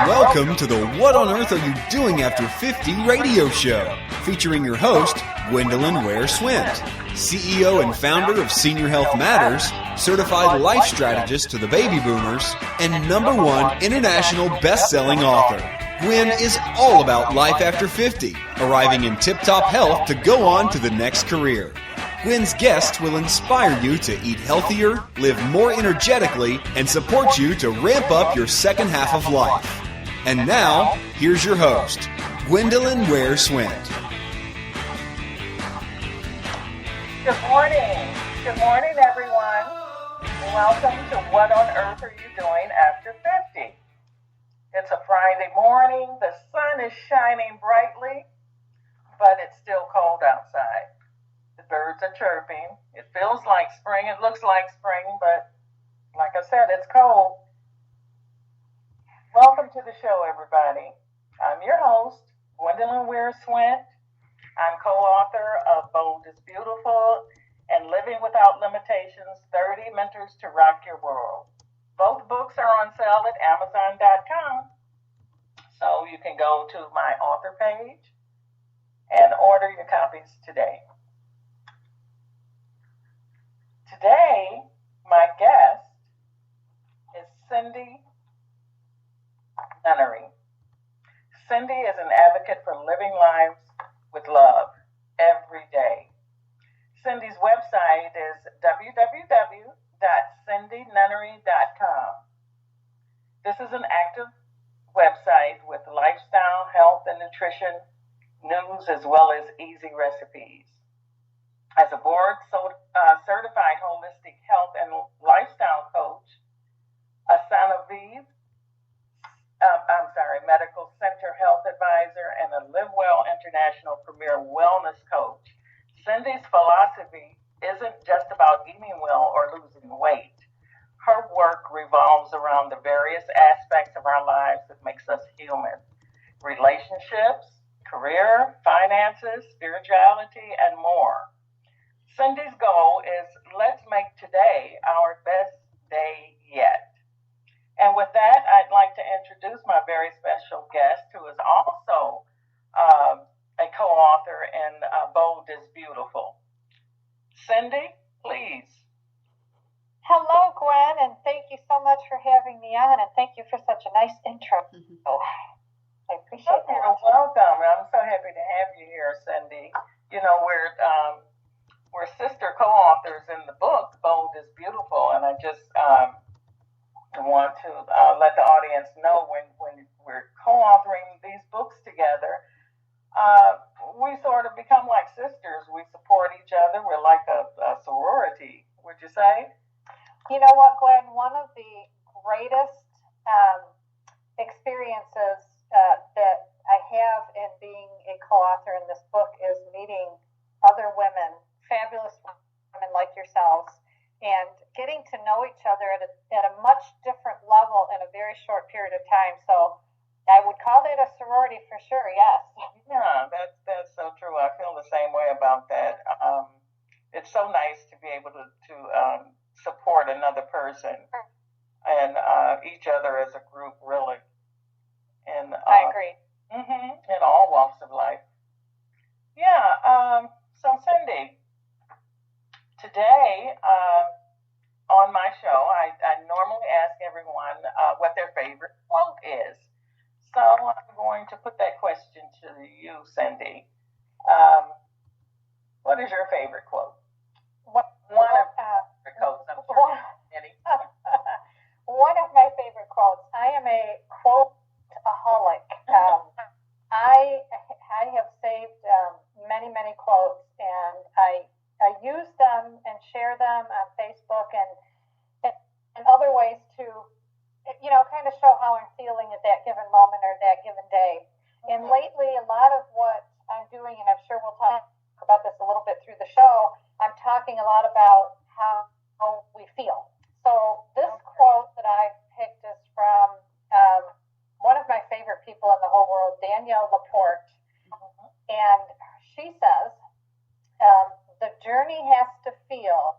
Welcome to the What on Earth Are You Doing After 50 radio show, featuring your host, Gwendolyn Ware-Swint, CEO and founder of Senior Health Matters, certified life strategist to the baby boomers, and #1 international best-selling author. Gwen is all about life after 50, arriving in tip-top health to go on to the next career. Gwen's guests will inspire you to eat healthier, live more energetically, and support you to ramp up your second half of life. And now, here's your host, Gwendolyn Ware-Swint. Good morning. Good morning, everyone. Welcome to What on Earth Are You Doing After 50? It's a Friday morning. The sun is shining brightly, but it's still cold outside. The birds are chirping. It feels like spring. It looks like spring, but like I said, it's cold. Welcome to the show, everybody. I'm your host, Gwendolyn Ware-Swint. I'm co-author of Bold is Beautiful and Living Without Limitations, 30 Mentors to Rock Your World. Both books are on sale at Amazon.com, so you can go to my author page and order your copies today. Today, my guest is Cindy Nunnery. Cindy is an advocate for living lives with love every day. Cindy's website is www.cindynunnery.com. This is an active website with lifestyle, health, and nutrition news as well as easy recipes. As a board-certified holistic health and lifestyle coach, a Sanovive Medical Center health advisor, and a Live Well International Premier Wellness Coach, Cindy's philosophy isn't just about eating well or losing weight. Her work revolves around the various aspects of our lives that makes us human. Relationships, career, finances, spirituality, and more. Cindy's goal is let's make today our best day yet. And with that, I'd like to introduce my very special guest, who is also a co-author in Bold is Beautiful. Cindy, please. Hello, Gwen, and thank you so much for having me on, and thank you for such a nice intro. Oh, I appreciate that. You're welcome. I'm so happy to have you here, Cindy. You know, we're sister co-authors in the book, Bold is Beautiful, and I just want to let the audience know when we're co-authoring these books together, we sort of become like sisters. We support each other. We're like a sorority, would you say? You know what, Gwen? One of the greatest experiences that I have in being a co-author in this book is meeting other women, fabulous women like yourselves, and getting to know each other at a much different level in a very short period of time. So I would call that a sorority for sure, yes. Yeah, that's so true. I feel the same way about that. It's so nice to be able to support another person and each other as a group, really. And I agree. In all walks of life. Yeah, so Cindy, today, on my show, I normally ask everyone what their favorite quote is. So I'm going to put that question to you, Cindy. What is your favorite quote? One of your favorite quotes, I'm sure. One of my favorite quotes. I am a quote-aholic. I have saved many, many quotes, and I use them and share them on Facebook and other ways to, kind of show how I'm feeling at that given moment or that given day. And lately, a lot of what I'm doing, and I'm sure we'll talk about this a little bit through the show, I'm talking a lot about how we feel. So this quote that I picked is from one of my favorite people in the whole world, Danielle Laporte. And she says, the journey has to feel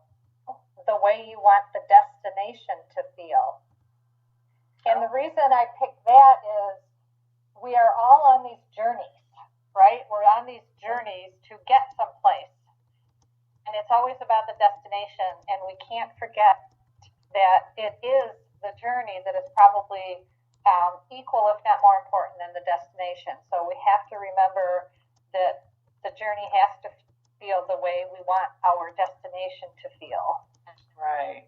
the way you want the destination to feel. And the reason reason I picked that is we are all on these journeys, right? We're on these journeys to get someplace. And it's always about the destination, and we can't forget that it is the journey that is probably equal, if not more important, than the destination. So we have to remember that the journey has to feel the way we want our destination to feel. Right.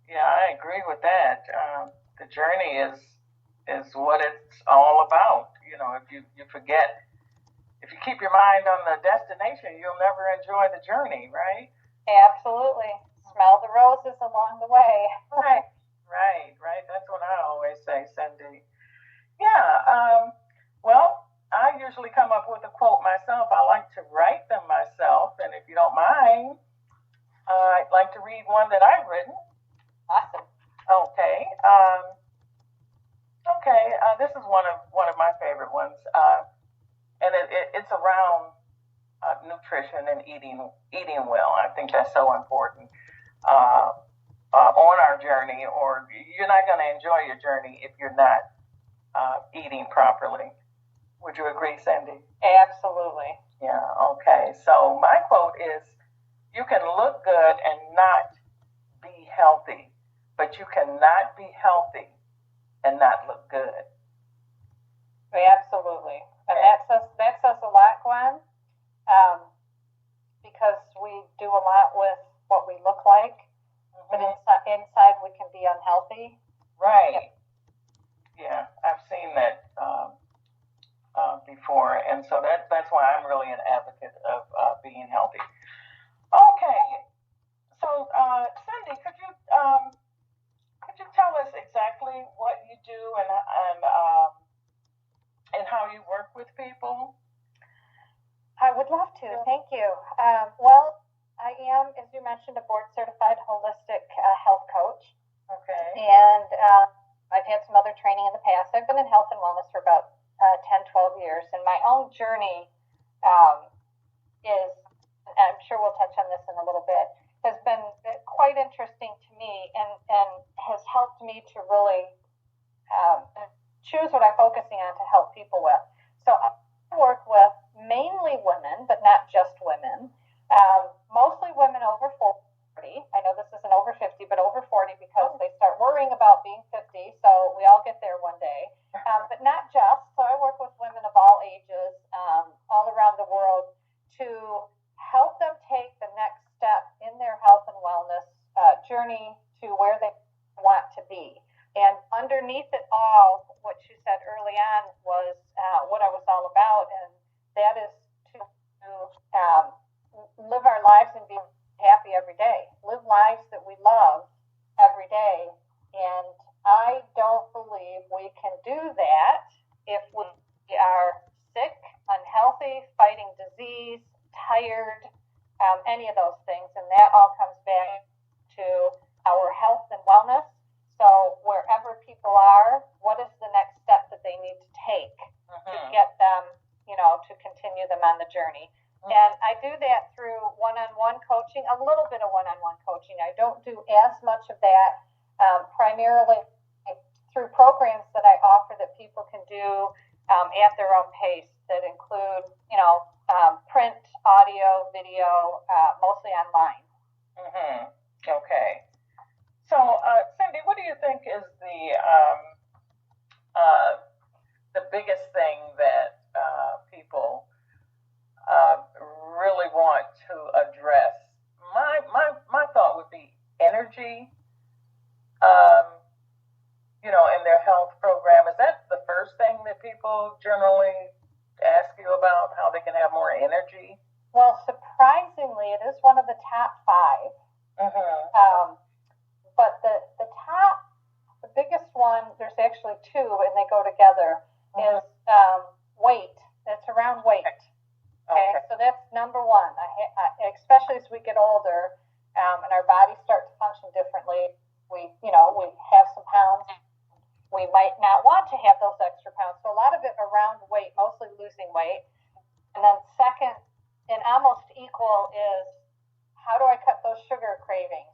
Yeah, I agree with that. The journey is what it's all about. You know, if you forget, if you keep your mind on the destination, you'll never enjoy the journey, right? Absolutely. Smell the roses along the way. Right. That's what I always say, Cindy. Yeah. Well, I usually come up with a quote myself. I like to write them myself, and if you don't mind, I'd like to read one that I've written. Awesome. Okay. This is one of my favorite ones, and it's around nutrition and eating well. I think that's so important on our journey, or you're not going to enjoy your journey if you're not eating properly. Would you agree, Cindy? Absolutely. Yeah. Okay. So my quote is, "You can look good and not be healthy, but you cannot be healthy and not look good." Absolutely. And that says a lot, Gwen, because we do a lot with what we look like, but inside we can be unhealthy. Right. Yeah, I've seen that before, and so that's why I'm really an advocate of being healthy. Okay. So, Cindy, could you tell us exactly what you do and how you work with people? I would love to. Thank you. Well, I am, as you mentioned, a board-certified holistic health coach. Okay. And I've had some other training in the past. I've been in health and wellness for about 10, 12 years. And my own journey is, I'm sure we'll touch on this in a little bit, has been quite interesting to me and has helped me to really choose what I'm focusing on to help people with. So I work with mainly women, but not just women, mostly women over 40. I know this isn't over 50, but over 40 because they start worrying about being 50, so we all get there one day. But not just. So I work with women of all ages, all around the world, to help them take the next step in their health and wellness journey to where they want to be. And underneath it all, what you said early on was what I was all about, and that is to live our lives and be happy every day. Live lives that we love every day. And I don't believe we can do that if we are sick, unhealthy, fighting disease, tired, any of those things. And that all comes back to our health and wellness. So wherever people are, what is the next step that they need to take to get them, to continue them on the journey? And I do that through one-on-one coaching, a little bit of one-on-one coaching. I don't do as much of that, primarily through programs that I offer that people can do at their own pace that include, print, audio, video, mostly online. Okay. So, Cindy, what do you think is the biggest thing that people really want to address? My thought would be energy. In their health program, is that the first thing that people generally ask you about? How they can have more energy? Well, surprisingly, it is one of the top 5. But the biggest one, there's actually 2, and they go together, is weight. It's around weight. Okay, so that's number 1. Especially as we get older, and our bodies start to function differently, we have some pounds. We might not want to have those extra pounds. So a lot of it around weight, mostly losing weight. And then second, and almost equal, is how do I cut those sugar cravings?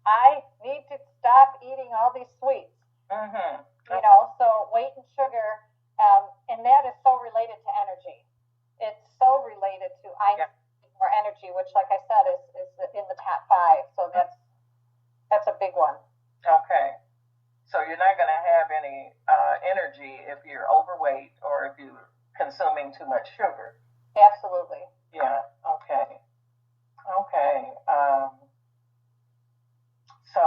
I need to stop eating all these sweets. So weight and sugar, and that is so related to energy. It's so related to I need more energy, which, like I said, is in the top 5. So that's a big one. Okay. So you're not going to have any energy if you're overweight or if you're consuming too much sugar. Absolutely. Yeah. Okay. Okay. So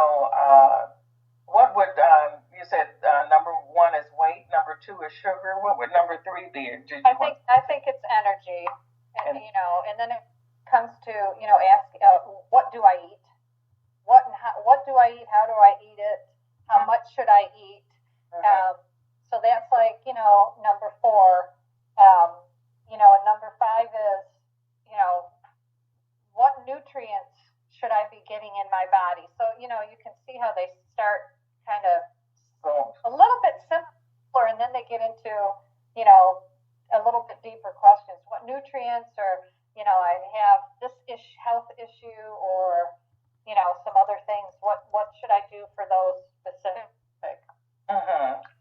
what would you said number 1 is weight, number 2 is sugar. What would number 3 be? I think it's energy, and then it comes to ask what do I eat? What do I eat? How do I eat it? How much should I eat? So that's like number 4. And number 5 is what nutrients should I be getting in my body? So you can see how they start kind of a little bit simpler, and then they get into a little bit deeper questions. What nutrients, or I have this health issue, or some other things. What should I do for those specific?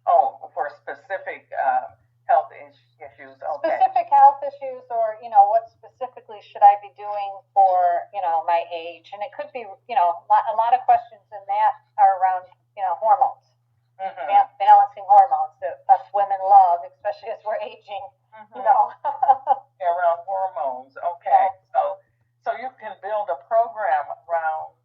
Oh, for specific health issues. Okay. Specific health issues, or what specifically should I be doing for my age? And it could be a lot of questions in that are around hormones, balancing hormones that us women love, especially as we're aging. Around hormones. Okay. So you can build a program around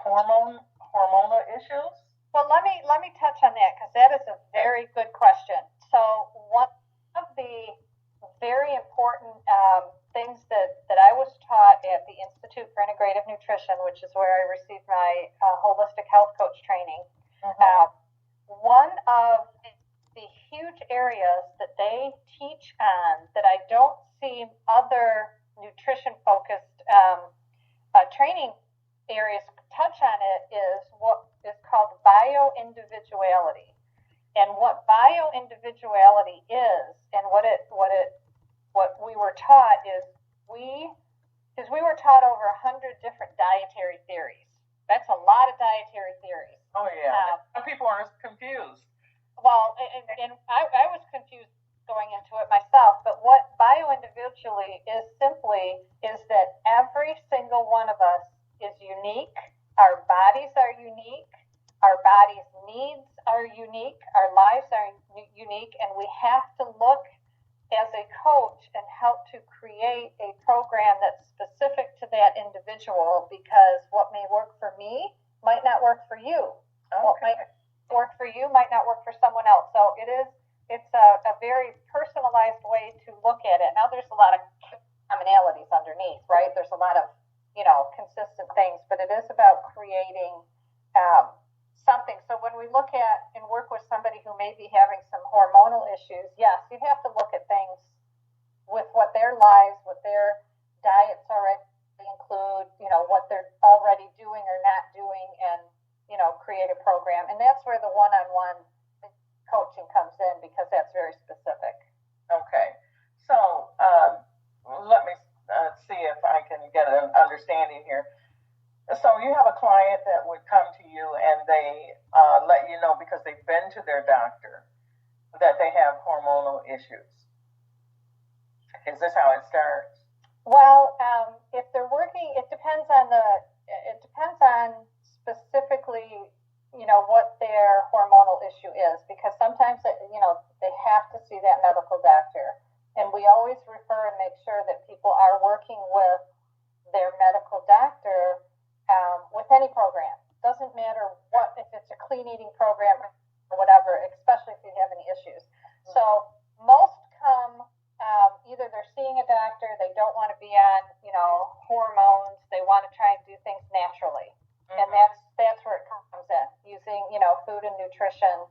hormonal issues. Well, let me touch on that, because that is a very good question. So one of the very important things that I was taught at the Institute for Integrative Nutrition, which is where I received my holistic health coach training, one of the huge areas that they teach on that I don't see other nutrition-focused training areas touch on it is what is called bioindividuality. And what bioindividuality is, and what we were taught is we were taught over 100 different dietary theories. That's a lot of dietary theories. Oh yeah, some people are confused. Well, and I was confused going into it myself. But what bioindividually is simply is that every single one of us is unique. Our bodies are unique. Our bodies' needs are unique. Our lives are unique, and we have to look as a coach and help to create a program that's specific to that individual, because what may work for me might not work for you. Okay. What might work for you might not work for someone else. So it's a very personalized way to look at it. Now there's a lot of commonalities underneath, right? There's a lot of consistent things, but it is about creating something. So when we look at and work with somebody who may be having some hormonal issues, yes, you have to look at things with what their lives, what their diets already include, what they're already doing or not doing, and create a program. And that's where the one-on-one coaching comes in, because that's very specific. Okay. So let me see if I can get an understanding here. So you have a client that would come to you and they let you know, because they've been to their doctor, that they have hormonal issues. Is this how it starts? Well, if they're working, it depends on specifically, what their hormonal issue is, because sometimes, they have to see that medical doctor. And we always refer and make sure that people are working with their medical doctor with any program. Doesn't matter if it's a clean eating program or whatever, especially if you have any issues. So most come, either they're seeing a doctor, they don't want to be on, hormones, they want to try and do things naturally. And that's where it comes in, using, food and nutrition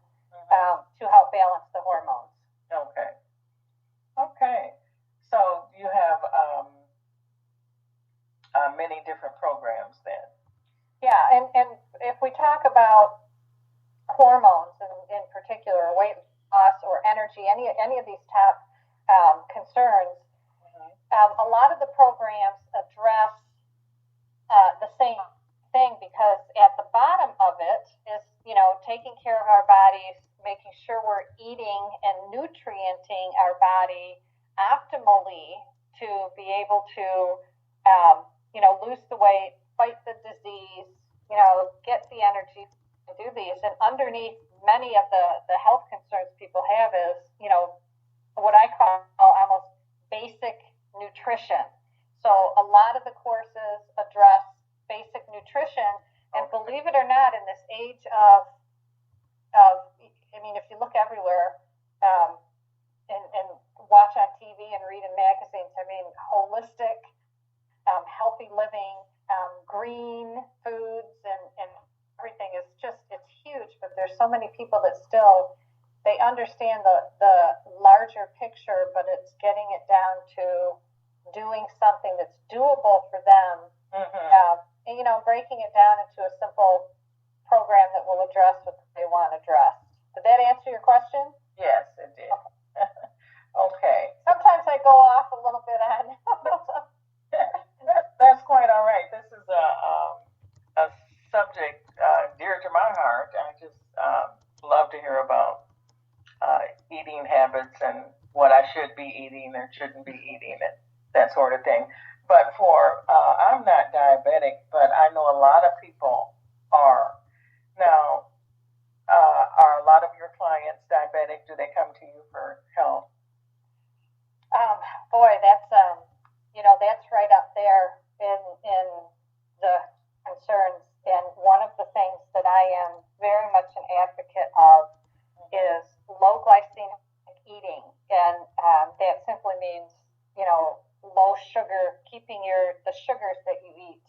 to help balance the hormones. Okay. Okay. So you have many different programs then. Yeah, and if we talk about hormones in particular, weight loss or energy, any of these top concerns, a lot of the programs address the same thing, because at the bottom of it is, taking care of our bodies, making sure we're eating and nutrienting our body optimally to be able to, lose the weight, fight the disease, get the energy to do these. And underneath many of the health concerns people have is, what I call almost basic nutrition. So a lot of the courses address basic nutrition, and believe it or not, in this age of if you look everywhere, and watch on TV and read in magazines, holistic, healthy living, green foods, and everything is it's huge. But there's so many people that still, they understand the larger picture, but it's getting it down to doing something that's doable for them, and breaking it down into a simple program that will address what they want addressed. Did that answer your question? Yes, it did. Okay. Sometimes I go off a little bit on. That's quite all right. This is a subject dear to my heart. I just love to hear about eating habits and what I should be eating or shouldn't be eating, and that sort of thing. But I'm not diabetic, but I know a lot of people are. Now, are a lot of your clients diabetic? Do they come to you for help? Boy, that's that's right up there in the concerns. And one of the things that I am very much an advocate of is low glycemic eating, and that simply means low sugar, keeping the sugars that you eat.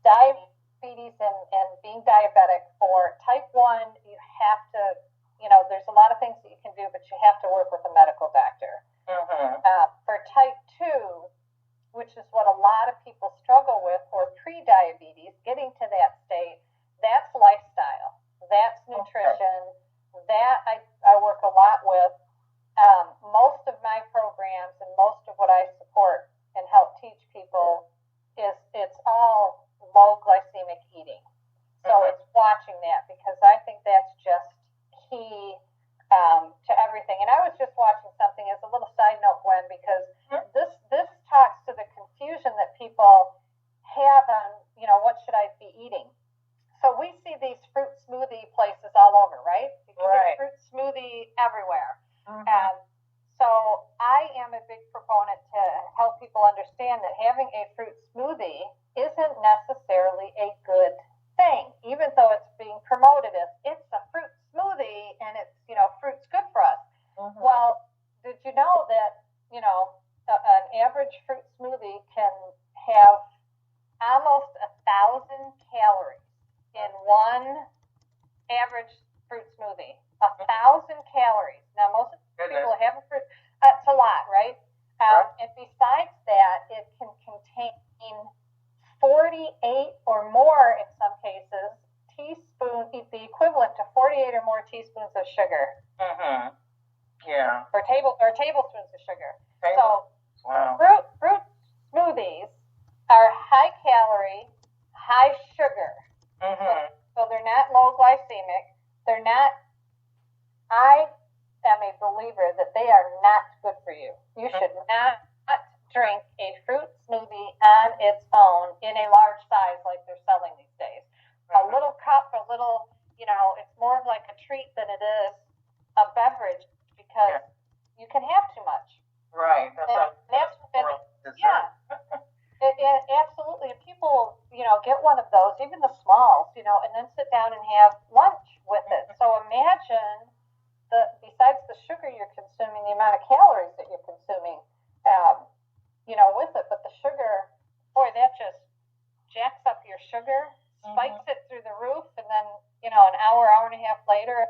Diabetes and being diabetic, for type 1, you have to, there's a lot of things that you can do, but you have to work with a medical doctor. For type 2, which is what a lot of people struggle with, or pre-diabetes, getting to that state, that's lifestyle, that's nutrition, that I work a lot with. Most of my programs and most of what I support and help teach people it's all low glycemic eating. So it's watching that, because I think that's just key to everything. And I was just watching something as a little side note, Gwen, because this talks to the confusion that people have on, what should I be eating? So we see these fruit smoothie places all over, right? You can get fruit smoothie everywhere. So I am a big proponent to help people understand that having a fruit smoothie isn't necessarily a good thing, even though it's being promoted as it's a fruit smoothie and it's, fruit's good for us. Well, did you know that, an average fruit smoothie can have almost 1,000 calories in one average fruit smoothie? 1,000 calories. Now, most people have a fruit. That's a lot, right? And besides that, it can contain 48 or more, in some cases, the equivalent to 48 or more teaspoons of sugar. Yeah. Or tablespoons of sugar. So, fruit smoothies are high calorie, high sugar. So they're not low glycemic. They're not. I am a believer that they are not good for you. You should not drink a fruit smoothie on its own in a large size like they're selling these days. A little cup, it's more of like a treat than it is a beverage, because you can have too much. Right. Absolutely. And people, get one of those, even the smalls, and then sit down and have lunch with it. So imagine besides the sugar you're consuming, the amount of calories that you're consuming, with it. But the sugar, boy, that just jacks up your sugar, spikes it through the roof, and then, an hour and a half later,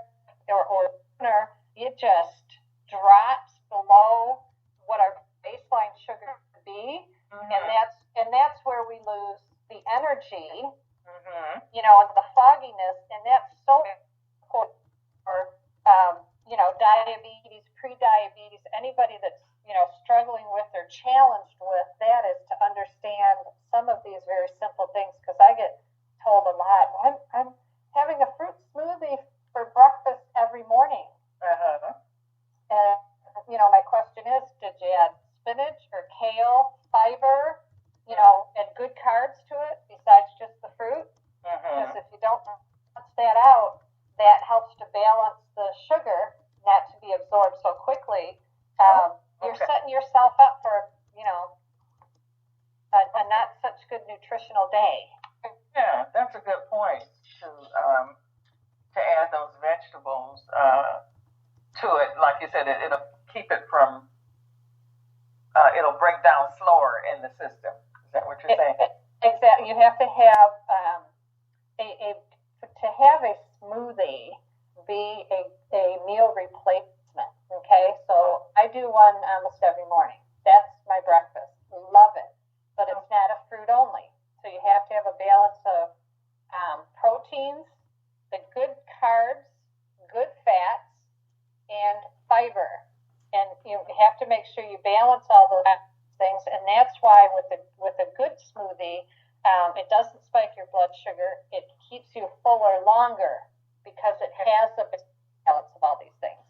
or sooner, it just drops below what our baseline sugar would be, and that's where we lose the energy, and the fogginess, and that's so important for diabetes, pre-diabetes, anybody that's struggling with or challenged with that, is to understand some of these very simple things, because I get told a lot, I'm having a fruit smoothie for breakfast every morning. And, my question is, did you add spinach or kale, fiber, and good carbs to it besides just the fruit? Because if you don't balance that out, that helps to balance the sugar not to be absorbed so quickly. You're setting yourself up for, a not such good nutritional day. Yeah, that's a good point to add those vegetables to it. Like you said, it'll keep it from, it'll break down slower in the system. Is that what you're saying? Exactly. You have to have to have a smoothie be a meal replacement. Okay, so I do one almost every morning. That's my breakfast. Love it, but it's not a fruit only. So you have to have a balance of proteins, the good carbs, good fats, and fiber. And you have to make sure you balance all those things. And that's why with a good smoothie, it doesn't spike your blood sugar. It keeps you fuller longer because it has a balance of all these things.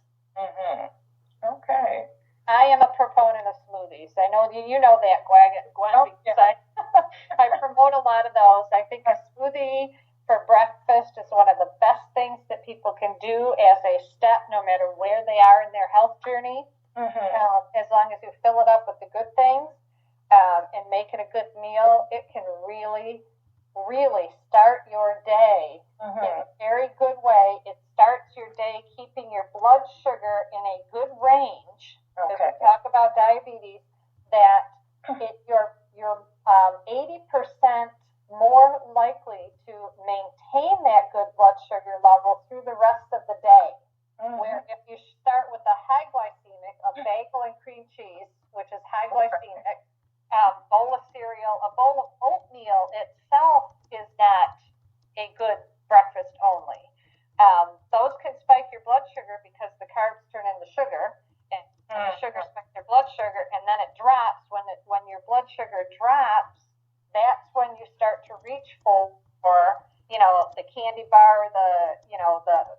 Okay. I am a proponent of smoothies. I know you know that, Gwen, because I promote a lot of those. I think a smoothie for breakfast is one of the best things that people can do as a step, no matter where they are in their health journey. As long as you fill it up with the good things and make it a good meal, it can really, really start your day in a very good way. It starts your day keeping your blood sugar in a good range. Because we talk about diabetes, that you're 80% more likely to maintain that good blood sugar level through the rest of the day. Where if you start with a high glycemic, a bagel and cream cheese, which is high glycemic, bowl of cereal, a bowl of oatmeal itself is not a good breakfast only. Those can spike your blood sugar because the carbs turn into sugar, and the sugar spikes your blood sugar, and then it drops. When your blood sugar drops, that's when you start to reach for the candy bar,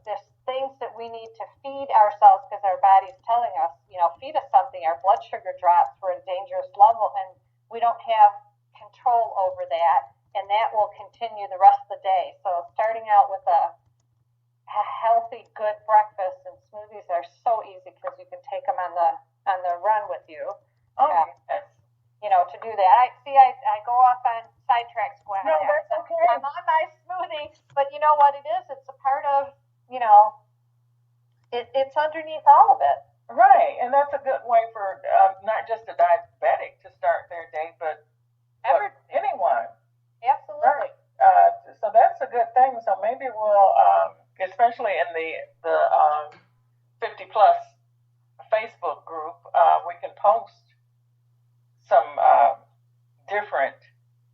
this things that we need to feed ourselves because our body's telling us, feed us something. Our blood sugar drops. We're at a dangerous level, and we don't have control over that, and that will continue the rest of the day. So starting out with a healthy, good breakfast, and smoothies are so easy because you can take them on the run with you. To do that. I go off on sidetracks, Gwen. No, that's okay. I'm on my smoothie, but you know what it is? It's a part of, it's underneath all of it. Right, and that's a good way for not just a diabetic to start their day, but anyone. Absolutely. Right. So that's a good thing. So maybe we'll, especially in the 50 plus Facebook group, we can post some different.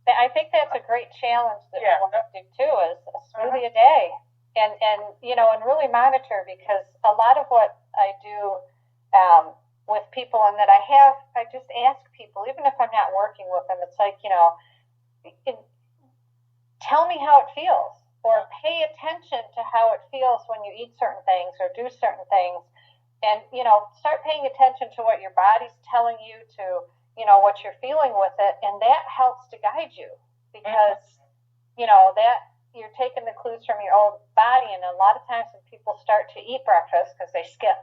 I think that's a great challenge that we want to do too, is a smoothie a day, and really monitor, because a lot of what I do with people, and that I just ask people, even if I'm not working with them, it's like, tell me how it feels, or pay attention to how it feels when you eat certain things or do certain things, and start paying attention to what your body's telling you, to what you're feeling with it, and that helps to guide you, because that you're taking the clues from your own body. And a lot of times when people start to eat breakfast, because they skip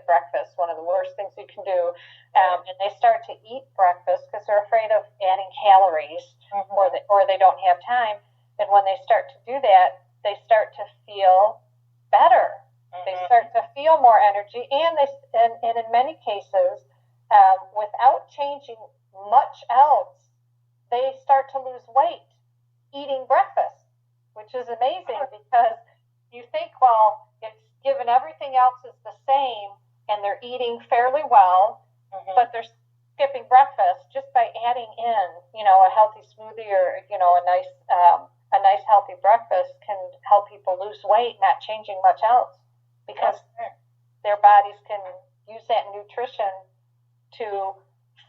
breakfast, one of the worst things you can do, and they start to eat breakfast because they're afraid of adding calories, or they don't have time, and when they start to do that, they start to feel better. They start to feel more energy, and in many cases, without changing much else, they start to lose weight eating breakfast, which is amazing, because you think, well, it's given everything else is the same and they're eating fairly well, but they're skipping breakfast. Just by adding in, a healthy smoothie, or, a nice healthy breakfast can help people lose weight, not changing much else, because their bodies can use that nutrition to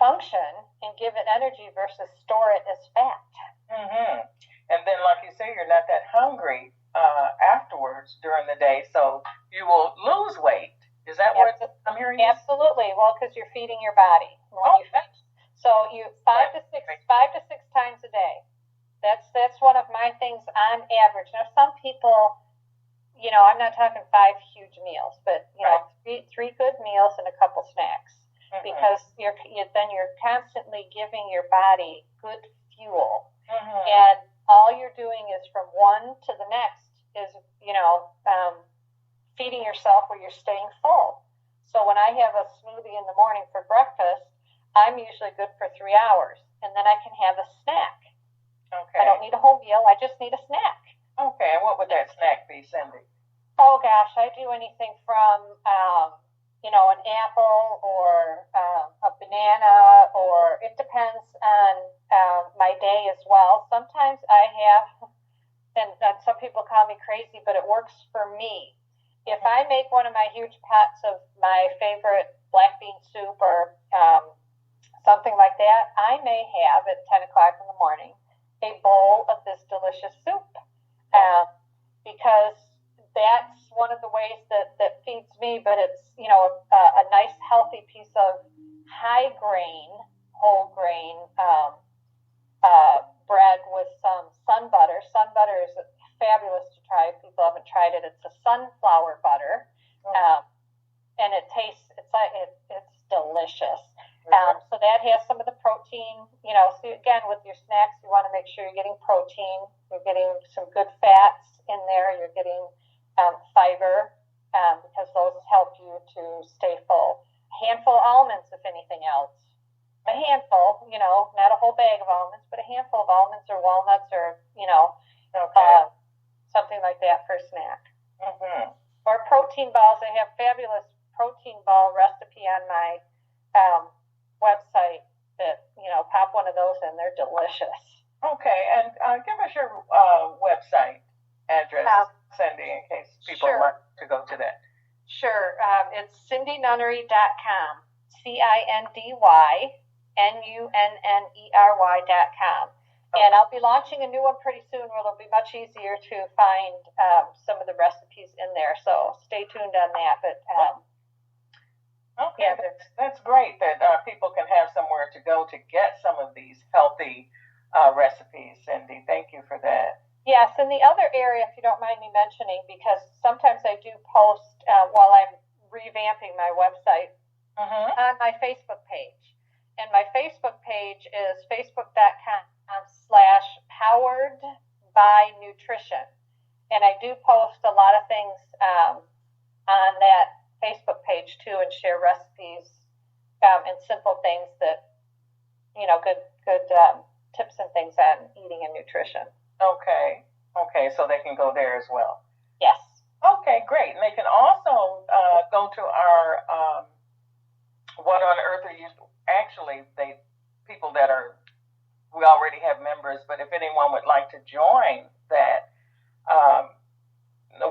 function and give it energy versus store it as fat. And then, like you say, you're not that hungry afterwards during the day, so you will lose weight. Is that what I'm hearing? Absolutely. Well, because you're feeding your body. So you 5 to 6 times a day. That's one of my things on average. Now, some people, I'm not talking 5 huge meals, but three good meals and a couple snacks, because you're constantly giving your body good fuel, and all you're doing is from one to the next is feeding yourself where you're staying full. So when I have a smoothie in the morning for breakfast, I'm usually good for 3 hours, and then I can have a snack. Okay. I don't need a whole meal. I just need a snack. Okay. And what would that snack be, Cindy? Oh gosh, I do anything from an apple or a banana, or it depends on my day as well. Sometimes I have, and some people call me crazy, but it works for me. If I make one of my huge pots of my favorite black bean soup or something like that, I may have at 10 o'clock in the morning a bowl of this delicious soup, because that's one of the ways that feeds me. But it's a nice healthy piece of high grain, whole grain bread with some sun butter. Sun butter is fabulous to try if people haven't tried it. It's a sunflower butter, and it tastes it's delicious. So that has some of the protein. So again, with your snacks, you want to make sure you're getting protein. You're getting some good fats in there. You're getting fiber, because those help you to stay full. A handful of almonds, if anything else. A handful, not a whole bag of almonds, but a handful of almonds or walnuts or, something like that for a snack. Or protein balls. I have fabulous protein ball recipe on my website that, pop one of those in. They're delicious. Okay, and give us your website address, Cindy, in case people want to go to that. Sure. It's cindynunnery.com. CINDYNUNNERY.com. And I'll be launching a new one pretty soon where it'll be much easier to find some of the recipes in there. So stay tuned on that. But okay, that's great that people can have somewhere to go to get some of these healthy recipes, Cindy. Thank you for that. Yes, and the other area, if you don't mind me mentioning, because sometimes I do post while I'm revamping my website on my Facebook page. And my Facebook page is facebook.com/poweredbynutrition. And I do post a lot of things on that Facebook page too, and share recipes and simple things that, good tips and things on eating and nutrition. Okay, so they can go there as well. Yes. Okay, great. And they can also go to our What on Earth Are You? Actually, people that we already have members, but if anyone would like to join that,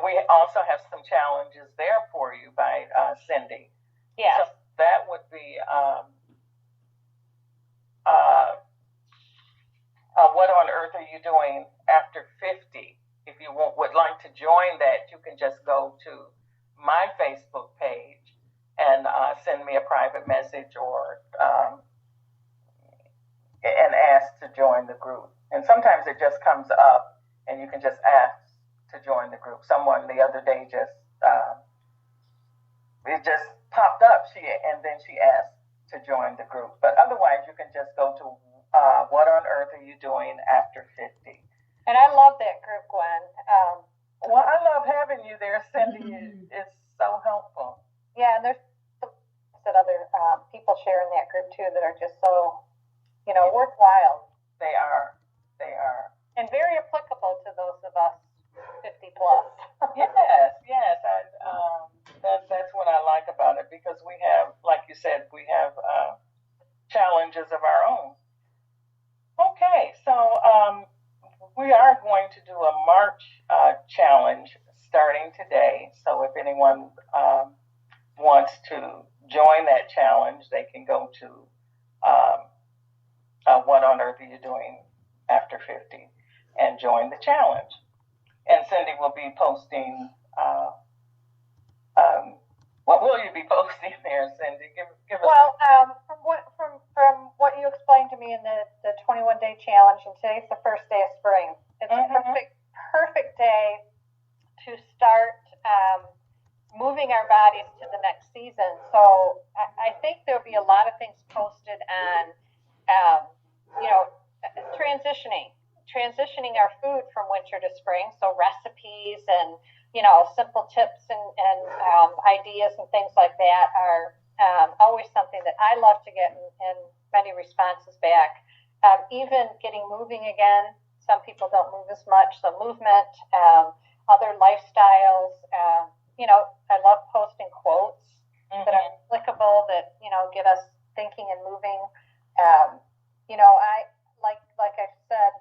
we also have some challenges there for you by Cindy. Yes. So that would be What on Earth Are You Doing After 50? If you would like to join that, you can just go to my Facebook page and send me a private message or and ask to join the group. And sometimes it just comes up and you can just ask to join the group. Someone the other day it just popped up, and then she asked to join the group. But otherwise, you can just go to What on Earth Are You Doing After 50? And I love that group, Gwen. Well, I love having you there, Cindy. It's so helpful. Yeah, and there's that other people share in that group too that are just so, worthwhile. They are. And very applicable to those of us 50 plus. Yes. That's what I like about it, because we have, like you said, we have challenges of our own. Okay, so we are going to do a March challenge starting today. So if anyone wants to join that challenge, they can go to What on Earth Are You Doing After 50? and join the challenge. And Cindy will be posting, what will you be posting there, Cindy? Give us. Well, from what you explained to me in the 21-day challenge, and today's the first day of spring. It's a perfect day to start moving our bodies to the next season. So I think there'll be a lot of things posted on, transitioning our food from winter to spring. So recipes and, simple tips and ideas and things like that are always something that I love to get in many responses back. Even getting moving again. Some people don't move as much. So movement, other lifestyles. I love posting quotes that are applicable, that, get us thinking and moving. I like I said,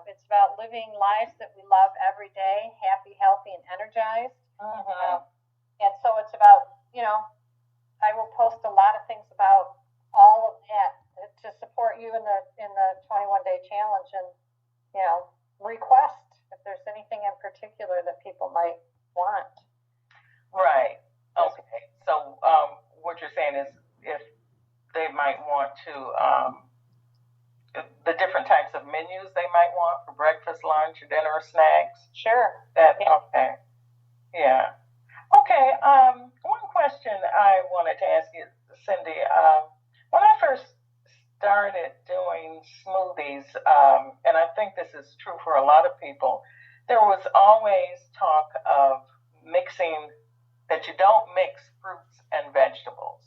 it's about living lives that we love every day, happy, healthy, and energized. And so it's about, I will post a lot of things about all of that to support you in the 21-day challenge, and request if there's anything in particular that people might want. Right. Okay. So what you're saying is, if they might want to, the different types of menus they might want for breakfast, lunch, dinner, snacks. Sure. Okay. Yeah. Okay. One question I wanted to ask you, Cindy. When I first started doing smoothies, and I think this is true for a lot of people, there was always talk of mixing, that you don't mix fruits and vegetables.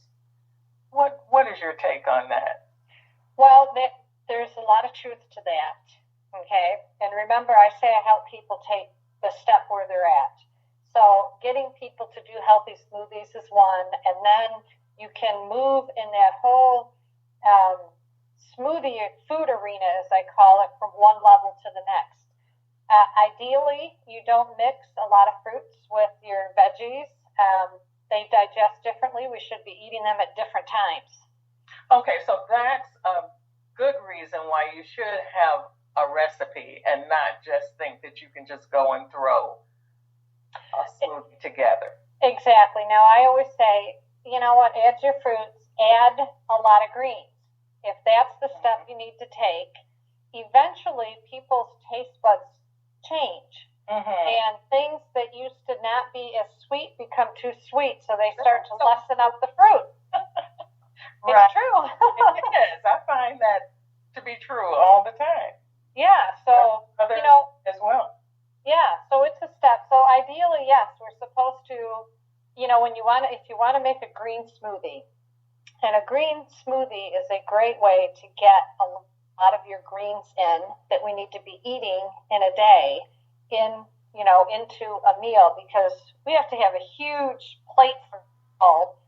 What is your take on that? Well, there's a lot of truth to that, okay? And remember, I say I help people take the step where they're at. So getting people to do healthy smoothies is one, and then you can move in that whole smoothie food arena, as I call it, from one level to the next. Ideally, you don't mix a lot of fruits with your veggies. They digest differently. We should be eating them at different times. Okay, so that's a good reason why you should have a recipe and not just think that you can just go and throw a smoothie together. Exactly. Now, I always say, you know what, add your fruits, add a lot of greens. If that's the step you need to take, eventually people's taste buds change. And things that used to not be as sweet become too sweet, so they start to lessen up the fruit. Right. It's true. It is. I find that to be true all the time. Yeah, so, Others as well. Yeah, so it's a step. So ideally, yes, we're supposed to, if you want to make a green smoothie, and a green smoothie is a great way to get a lot of your greens in that we need to be eating in a day into a meal, because we have to have a huge plate full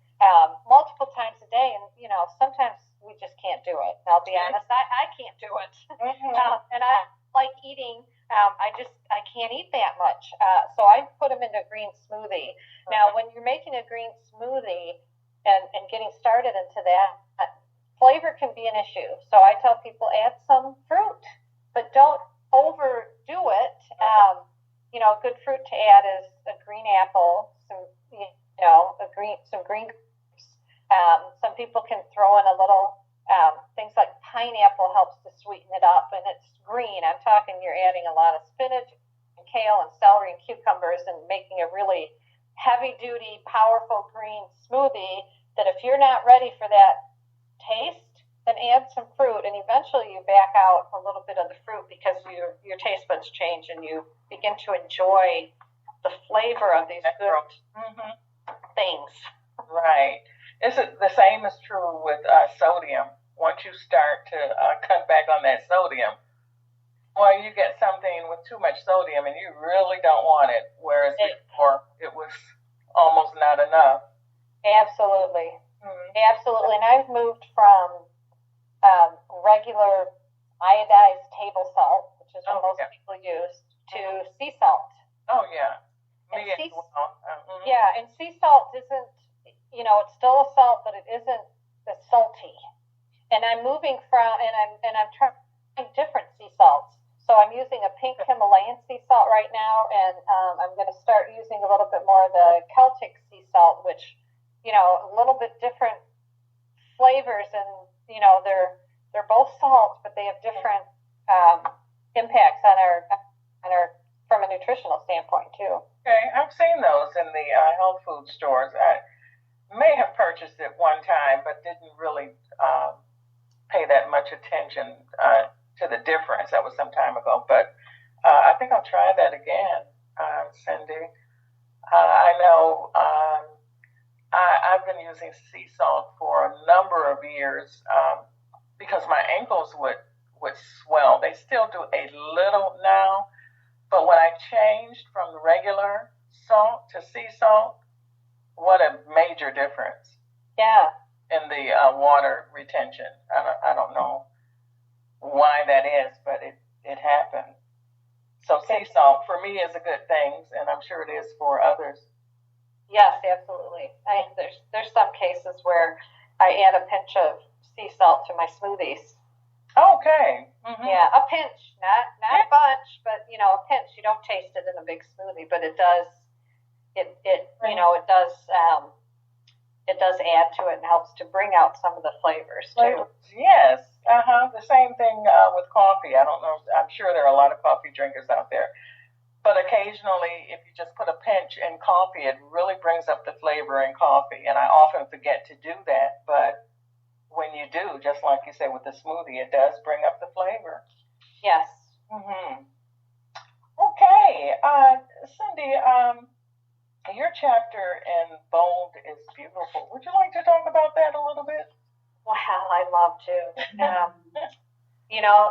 multiple times a day, and sometimes we just can't do it. I'll be honest, I can't do it. And I like eating. I can't eat that much. So I put them into a green smoothie. Now, when you're making a green smoothie and getting started into that, flavor can be an issue. So I tell people, add some fruit, but don't overdo it. Good fruit to add is a green apple, some green grapes. Some people can throw in a little things like pineapple helps to sweeten it up, and it's green. I'm talking you're adding a lot of spinach and kale and celery and cucumbers and making a really heavy-duty, powerful green smoothie that if you're not ready for that taste, then add some fruit, and eventually you back out a little bit of the fruit because your taste buds change and you begin to enjoy the flavor of these good things. Right. The same is true with sodium. Once you start to cut back on that sodium, well, you get something with too much sodium and you really don't want it, whereas before it was almost not enough. Absolutely. Absolutely. And I've moved from regular iodized table salt, which is what most people use, to sea salt. Oh, yeah. Yeah, and sea salt isn't, it's still a salt, but it isn't as salty. And I'm moving from, and I'm trying different sea salts. So I'm using a pink Himalayan sea salt right now, and I'm going to start using a little bit more of the Celtic sea salt, which, a little bit different flavors, and they're both salts, but they have different impacts on our from a nutritional standpoint too. Okay, I've seen those in the health food stores. I may have purchased it one time, but didn't really pay that much attention to the difference. That was some time ago, but I think I'll try that again, Cindy. I know I've been using sea salt for a number of years because my ankles would swell. They still do a little now, but when I changed from regular salt to sea salt, what a major difference. Yeah. In the water retention. I don't know why that is, but it happened. So sea salt for me is a good thing, and I'm sure it is for others. Yes, absolutely. There's some cases where I add a pinch of sea salt to my smoothies. Okay. Mm-hmm. Yeah, a pinch, not a bunch, but a pinch. You don't taste it in a big smoothie, but it does. It does add to it and helps to bring out some of the flavors too. Yes. The same thing with coffee. I don't know. I'm sure there are a lot of coffee drinkers out there. But occasionally, if you just put a pinch in coffee, it really brings up the flavor in coffee. And I often forget to do that. But when you do, just like you said with the smoothie, it does bring up the flavor. Yes. Mm-hmm. Okay. Cindy, your chapter in Bold is Beautiful. Would you like to talk about that a little bit? Well, I'd love to.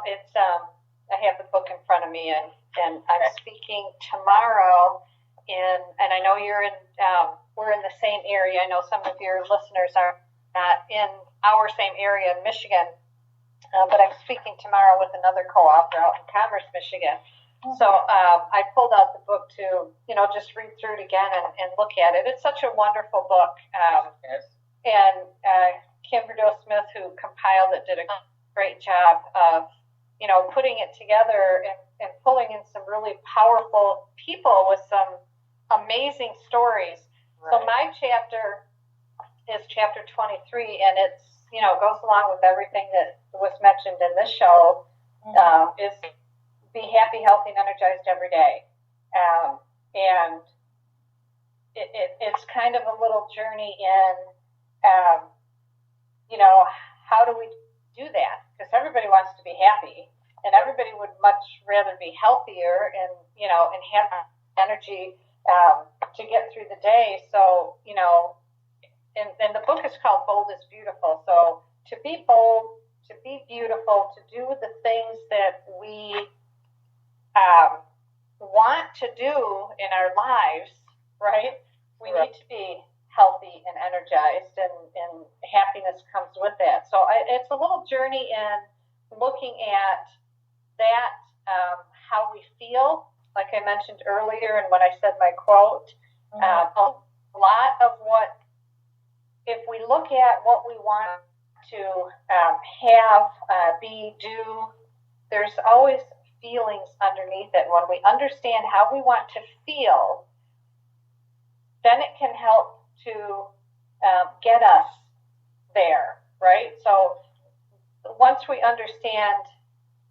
It's I have the book in front of me, and I'm speaking tomorrow and I know you're in we're in the same area. I know some of your listeners are not in our same area in Michigan, but I'm speaking tomorrow with another co-author out in Commerce, Michigan. So I pulled out the book to, just read through it again and look at it. It's such a wonderful book. Yes. And Kim Smith, who compiled it, did a great job of, putting it together and pulling in some really powerful people with some amazing stories. Right. So my chapter is chapter 23, and it's, goes along with everything that was mentioned in this show, is be happy, healthy, and energized every day. And it's kind of a little journey in, how do we do that? Because everybody wants to be happy, and everybody would much rather be healthier and have energy to get through the day. So, and the book is called Bold is Beautiful. So to be bold, to be beautiful, to do the things that we want to do in our lives, right? We need to be healthy and energized, and happiness comes with that. So it's a little journey in looking at that, how we feel, like I mentioned earlier, and when I said my quote, a lot of what, if we look at what we want to have, be, do, there's always feelings underneath it. When we understand how we want to feel, then it can help to get us there, right? So once we understand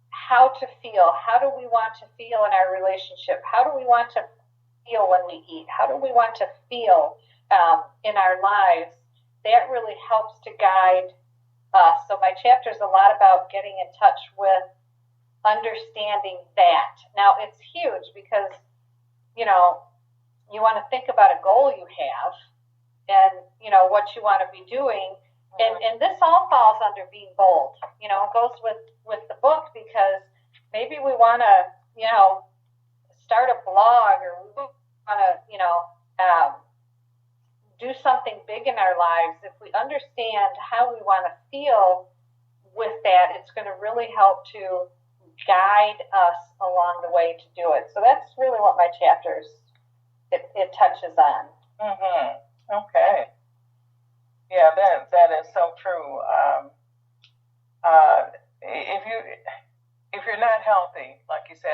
how to feel, how do we want to feel in our relationship? How do we want to feel when we eat? How do we want to feel in our lives? That really helps to guide us. So my chapter is a lot about getting in touch with understanding that. Now, it's huge because, you want to think about a goal you have and, what you want to be doing. And this all falls under being bold. It goes with the book, because maybe we want to, start a blog, or we want to, do something big in our lives. If we understand how we want to feel with that, it's going to really help to guide us along the way to do it. So that's really what my chapters, it touches on. Mm-hmm. Okay. Yeah, that is so true. If you're not healthy, like you said,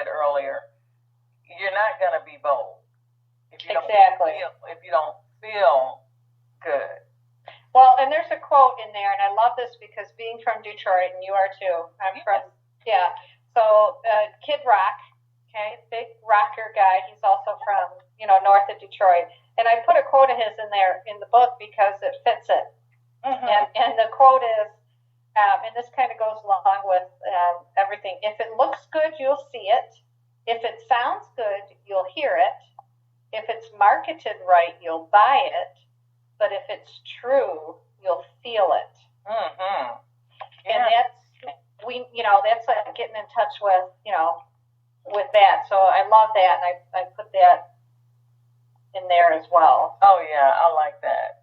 Exactly. If you don't feel good. Well, and there's a quote in there, and I love this because being from Detroit, and you are too. I'm from, yeah. So Kid Rock, okay, big rocker guy. He's also from, north of Detroit. And I put a quote of his in there in the book because it fits it. Mm-hmm. And the quote is, and this kind of goes along with everything. If it looks good, you'll see it. If it sounds good, you'll hear it. If it's marketed right, you'll buy it. But if it's true, you'll feel it. Mm-hmm. Yeah. And that's like getting in touch with, with that. So I love that, and I put that in there as well. Oh yeah, I like that.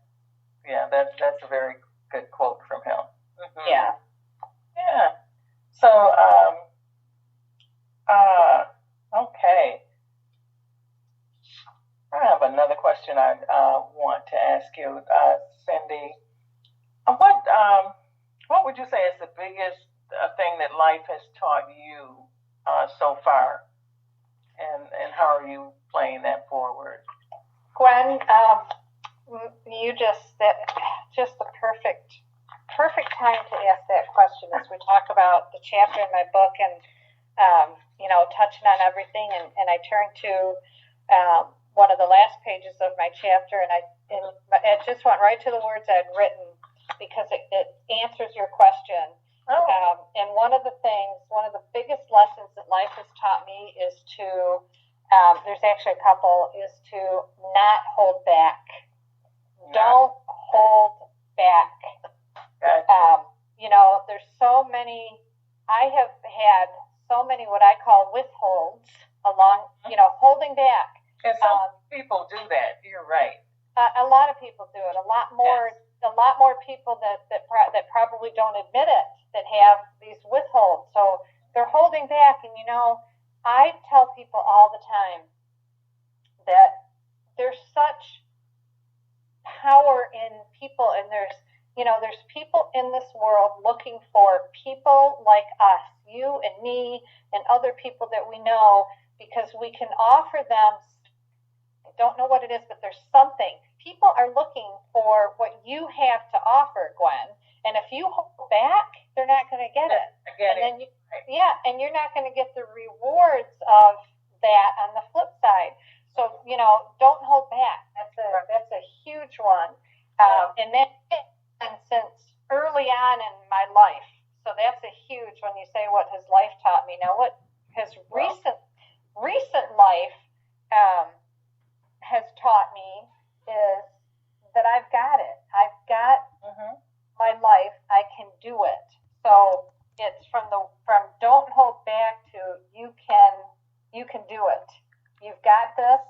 Yeah, that's a very good quote from him. Mm-hmm. Yeah. Yeah. So, okay. I have another question I want to ask you, Cindy. What would you say is the biggest thing that life has taught you so far, and how are you playing that forward? Gwen, you just the perfect time to ask that question as we talk about the chapter in my book and touching on everything, and I turn to one of the last pages of my chapter, and it just went right to the words I'd written because it answers your question. Oh. And one of the biggest lessons that life has taught me is to, there's actually a couple, is to not hold back. Yeah. Don't hold back. Gotcha. There's so many, I have had so many what I call withholds along, holding back. And some people do that. You're right. A lot of people do it. A lot more people that probably don't admit it that have these withholds. So they're holding back. And I tell people all the time that there's such power in people, and there's people in this world looking for people like us, you and me, and other people that we know, because we can offer them. I don't know what it is, but there's something. People are looking for what you have to offer, Gwen. And if you hold back, they're not going to get it. And you're not going to get the rewards of that on the flip side. So, don't hold back. That's a huge one. And since early on in my life, so that's a huge, when you say what has life taught me. Now, what has recent life has taught me is that I've got it. I've got my life. I can do it. So it's from don't hold back to you can do it. You've got this.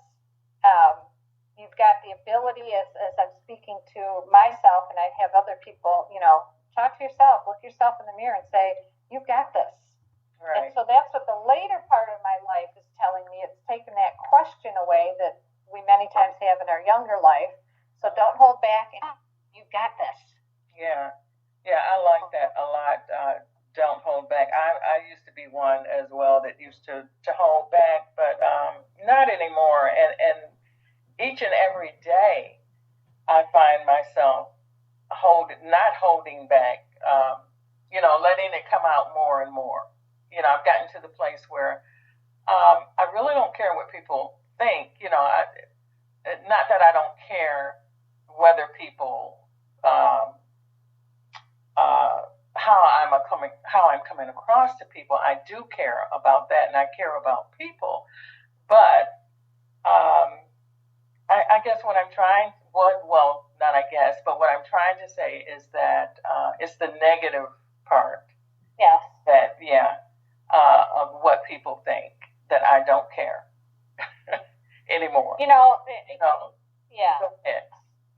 You've got the ability, as I'm speaking to myself, and I have other people, talk to yourself, look yourself in the mirror and say, you've got this. Right. And so that's what the later part of my life is telling me. It's taken that question away that we many times have in our younger life. So don't hold back. You've got this. Yeah. Yeah, I like that a lot. Don't hold back. I used to be one as well that used to hold back, but not anymore. And each and every day, I find myself not holding back, letting it come out more and more. I've gotten to the place where I really don't care what people think. Not that I don't care whether people how I'm coming across to people. I do care about that, and I care about people. But I guess what I'm trying, not I guess, but what I'm trying to say is that it's the negative part. Yes. That of what people think, that I don't care anymore. Yeah.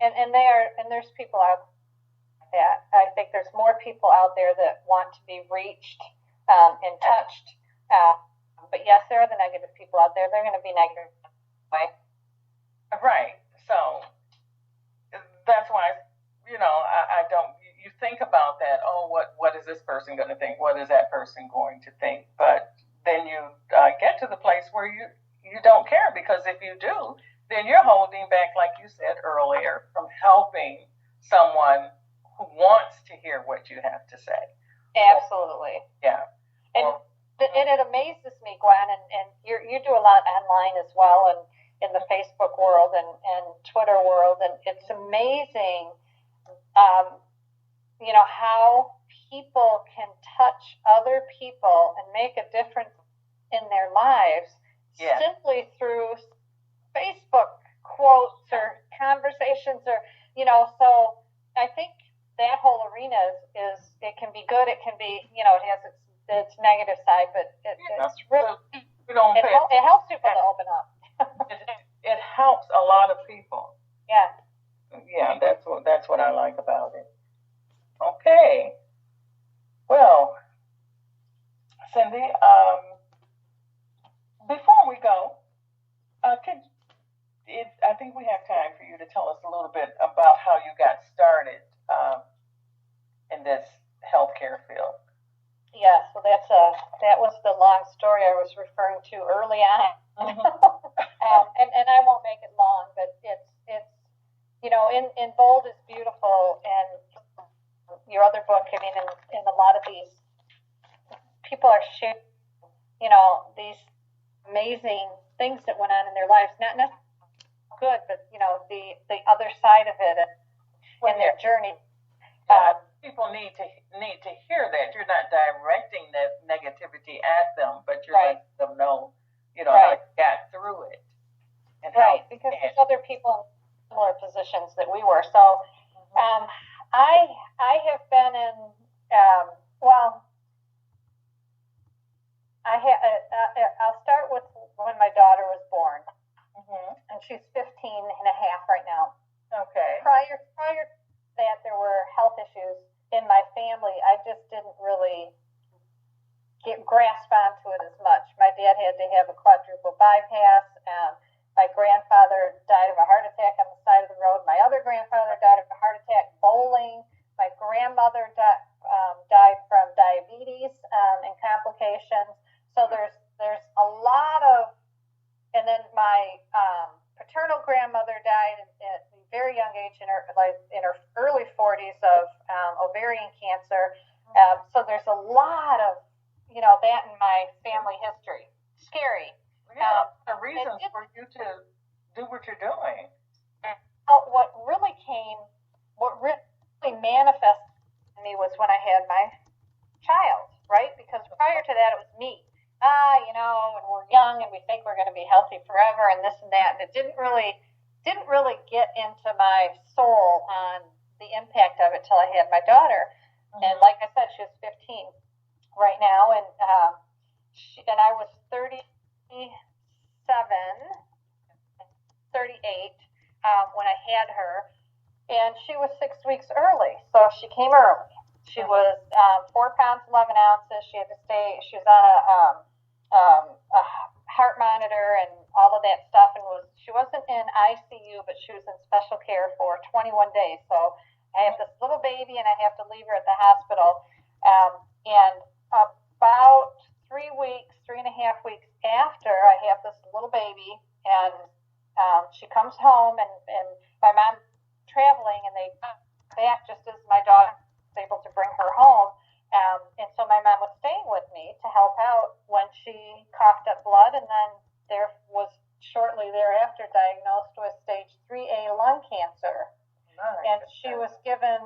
And there's people out there. I think there's more people out there that want to be reached and touched. But yes, there are the negative people out there. They're going to be negative. Right. So that's why, I don't, you think about that. Oh, what is this person going to think? What is that person going to think? But then you get to the place where you don't care, because if you do, then you're holding back, like you said earlier, from helping someone who wants to hear what you have to say. Absolutely. Yeah. And it amazes me, Gwen, and you do a lot online as well, and in the Facebook world and Twitter world, and it's amazing, how people can touch other people and make a difference in their lives simply through Facebook quotes or conversations, or so I think that whole arena is it can be good, it can be, it has its negative side, but it's really, it helps people to open up. It helps a lot of people. Yeah. Yeah, that's what I like about it. Okay. Well, Cindy, before we go, I think we have time for you to tell us a little bit about how you got started in this healthcare field. Yes, well, that was the long story I was referring to early on. And I won't make it long, but it's in Bold is Beautiful, and your other book, I mean, in a lot of these, people are sharing, these amazing things that went on in their lives, not necessarily good, but, the other side of it in their journey. People need to hear that. You're not directing the negativity at them, but you're letting them know, how you got through it. And because there's other people in similar positions that we were. So I have been in, I'll start with when my daughter was born. And she's 15 and a half right now. Okay. Prior to that, there were health issues in my family. I just didn't really grasp onto it as much. My dad had to have a quadruple bypass. My grandfather died of a heart attack on the side of the road. My other grandfather died of a heart attack bowling. My grandmother died from diabetes and complications. So there's a lot of, and then my paternal grandmother died at a very young age, in her early 40s, of ovarian cancer. So there's a lot of that in my family history. Scary. Yeah, the reasons for you to do what you're doing. What really manifested in me was when I had my child, right? Because prior to that, it was me. And we're young and we think we're going to be healthy forever and this and that. And it didn't really get into my soul on the impact of it till I had my daughter. And like I said, she was 15 right now, and I was 38 when I had her, and she was 6 weeks early, so she came early. She was 4 pounds 11 ounces. She had to stay. She was on a heart monitor and all of that stuff, and she wasn't in ICU, but she was in special care for 21 days. So I have this little baby, and I have to leave her at the hospital. And about 3 weeks, 3.5 weeks after I have this little baby, and she comes home, and my mom's traveling, and they got back just as my daughter was able to bring her home. And so my mom was staying with me to help out when she coughed up blood, and then there was shortly thereafter diagnosed with stage 3A lung cancer. Nice. And she was given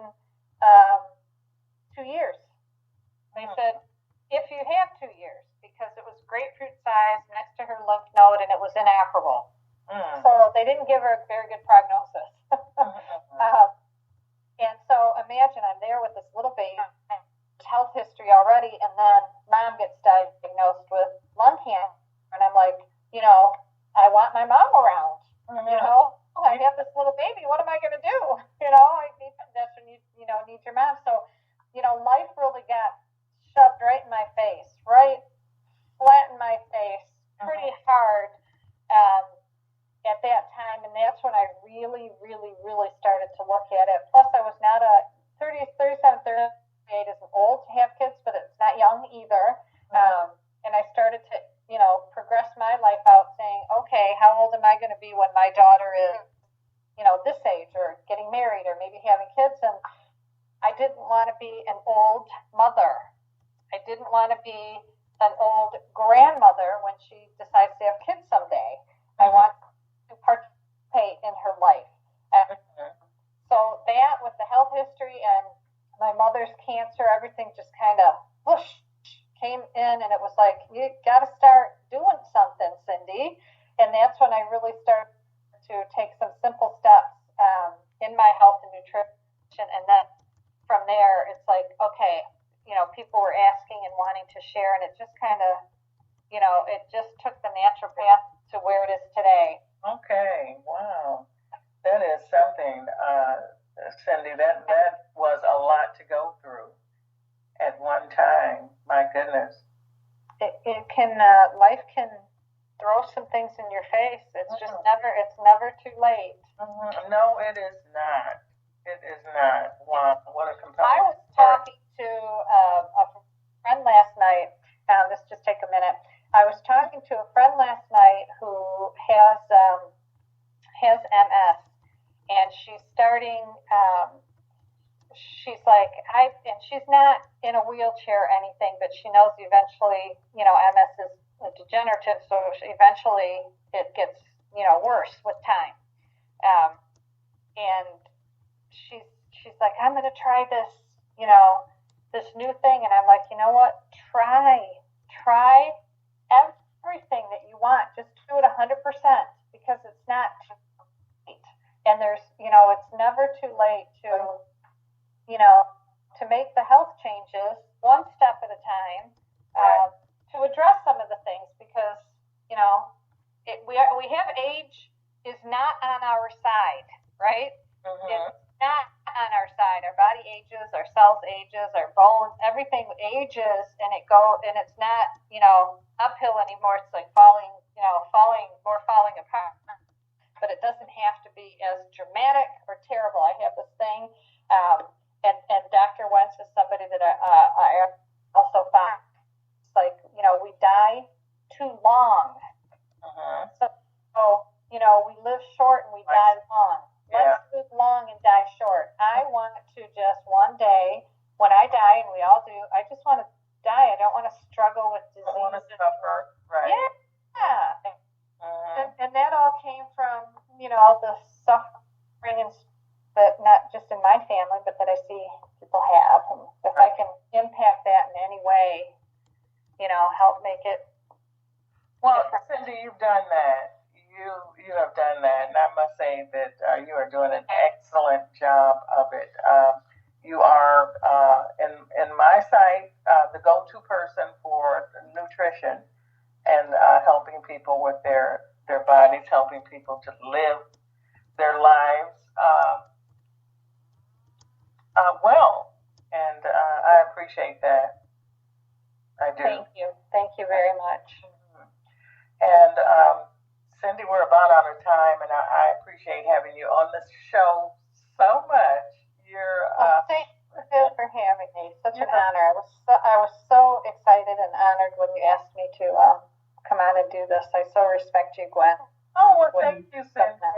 2 years. They said, if you have 2 years, because it was grapefruit size next to her lymph node and it was inoperable. So they didn't give her a very good prognosis. And so imagine I'm there with this little baby, health history already, and then mom gets diagnosed with lung cancer. And I'm like, I want my mom around. I have this little baby. What am I going to do? That's when you need your mom. So, life really got shoved right in my face, right flat in my face, pretty hard at that time. And that's when I really, really, really started to look at it. Plus, I was not 37, 38 isn't old to have kids, but it's not young either. And I started to, progress my life out saying, okay, how old am I going to be when my daughter married or maybe having kids, and I didn't want to be an old mother. I didn't want to be an old grandmother when she decides to have kids someday. I want to participate in her life. So that, with the health history and my mother's cancer, everything just kind of whoosh came in, and it was like, you got to start doing something, Cindy. And that's when I really started to take some simple steps in my health and nutrition. And then from there, it's like, okay, people were asking and wanting to share, and it just kind of, it just took the natural path to where it is today. Okay, wow. That is something, Cindy, that was a lot to go through at one time. My goodness. It can, life can throw some things in your face. It's just it's never too late. Mm-hmm. No, it is not. It is not. Wow, what a compelling I was talking to a friend last night. Let's just take a minute. I was talking to a friend last night who has MS, and she's starting. She's like, and she's not in a wheelchair or anything, but she knows eventually, MS is degenerative, so eventually it gets, worse with time. And she's like, I'm going to try this, this new thing. And I'm like, you know what? Try everything that you want. Just do it 100%, because it's not too late. And there's, it's never too late to make the health changes one step at a time, to address some of the things, because, we have age is not on our side, right? Mm-hmm. It's not on our side. Our body ages, our cells ages, our bones, everything ages, and it's not, uphill anymore. It's like falling apart. But it doesn't have to be as dramatic or terrible. I have this thing, and Dr. Wentz is somebody that I also found. It's like, we die too long. So, we live short and we die long. Let's live long and die short. I want to just one day, when I die, and we all do, I just want to die. I don't want to struggle with disease. I want to suffer, right? Yeah. And that all came from, all the suffering, and that not just in my family, but that I see people have. And if I can impact that in any way, help make it. Well, Cindy, you've done that. You have done that, and I must say that you are doing an excellent job of it. You are, in my sight, the go-to person for nutrition and helping people with their bodies, helping people to live their lives well. And I appreciate that. I do. Thank you very much. Mm-hmm. And Cindy, we're about out of time, and I appreciate having you on this show so much. Thank you for having me. Such an honor. I was so excited and honored when you asked me to come on and do this. I so respect you, Gwen. Oh, well, thank you, Cindy.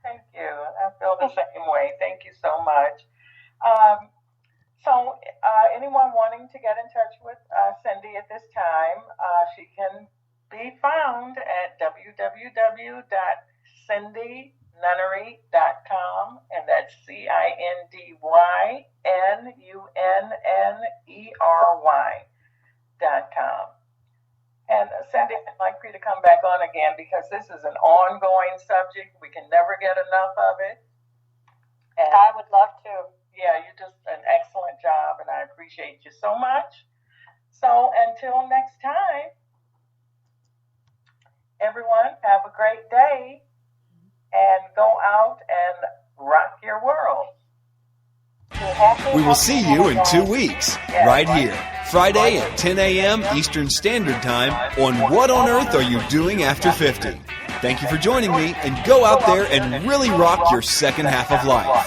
Thank you. I feel the same way. Thank you so much. So anyone wanting to get in touch with Cindy at this time, she can be found at www.cindynunnery.com, and that's CINDYNNERY.com. And Cindy, I'd like for you to come back on again, because this is an ongoing subject. We can never get enough of it. And I would love to. Yeah, you did an excellent job, and I appreciate you so much. So until next time, everyone, have a great day, and go out and rock your world. We will see you in 2 weeks, right here, Friday at 10 a.m. Eastern Standard Time on What on Earth Are You Doing After 50? Thank you for joining me, and go out there and really rock your second half of life.